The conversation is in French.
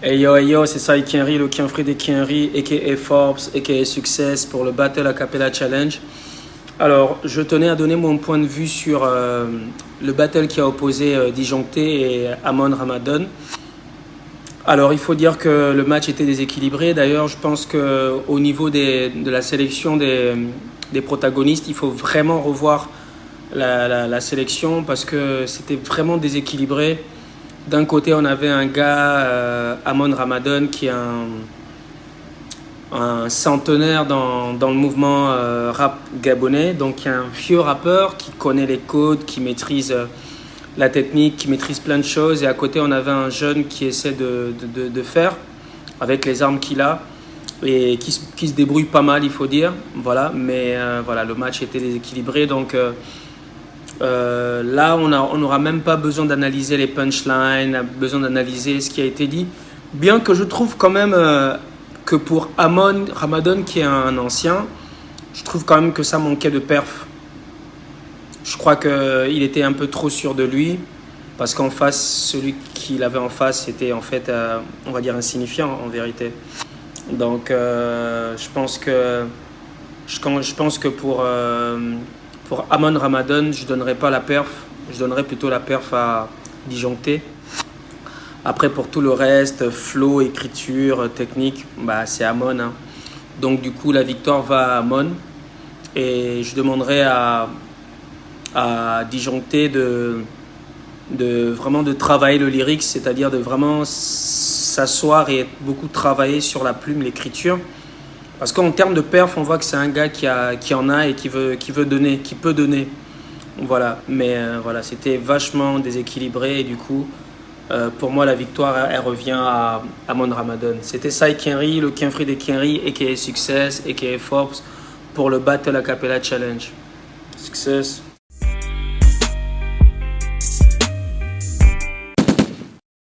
Hey yo, c'est Sai Kienri, le Kienfri des Kienri, aka Forbes, aka Success pour le Battle Acapella Challenge. Alors, je tenais à donner mon point de vue sur le battle qui a opposé Disjoncté et Amon Ramadan. Alors, il faut dire que le match était déséquilibré. D'ailleurs, je pense qu'au niveau de la sélection des protagonistes, il faut vraiment revoir la sélection parce que c'était vraiment déséquilibré. D'un côté, on avait un gars, Amon Ramadan, qui est un centenaire dans le mouvement rap gabonais, donc qui est un vieux rappeur qui connaît les codes, qui maîtrise la technique, qui maîtrise plein de choses. Et à côté, on avait un jeune qui essaie de faire avec les armes qu'il a et qui se débrouille pas mal, il faut dire. Voilà, mais voilà, le match était déséquilibré, donc là, on n'aura même pas besoin d'analyser les punchlines, besoin d'analyser ce qui a été dit. Bien que je trouve quand même que pour Amon Ramadan, qui est un ancien, je trouve quand même que ça manquait de perf. Je crois qu'il était un peu trop sûr de lui, parce qu'en face, celui qu'il avait en face était en fait, on va dire, insignifiant en vérité. Donc, je pense que pour Amon Ramadan, je ne donnerais pas la perf, je donnerais plutôt la perf à Disjoncté. Après, pour tout le reste, flow, écriture, technique, bah, c'est Amon, hein. Donc, du coup, la victoire va à Amon. Et je demanderais à Disjoncté vraiment de travailler le lyrics, c'est-à-dire de vraiment s'asseoir et beaucoup travailler sur la plume, l'écriture. Parce qu'en termes de perf, on voit que c'est un gars qui en a et qui veut donner, qui peut donner. Voilà, mais voilà, c'était vachement déséquilibré et du coup, pour moi, la victoire, elle revient à Amon Ramadan. C'était Sai Kienri, le Kienfri des Kienri, aka Success, aka Forbes, pour le Battle Acapella Challenge. Success.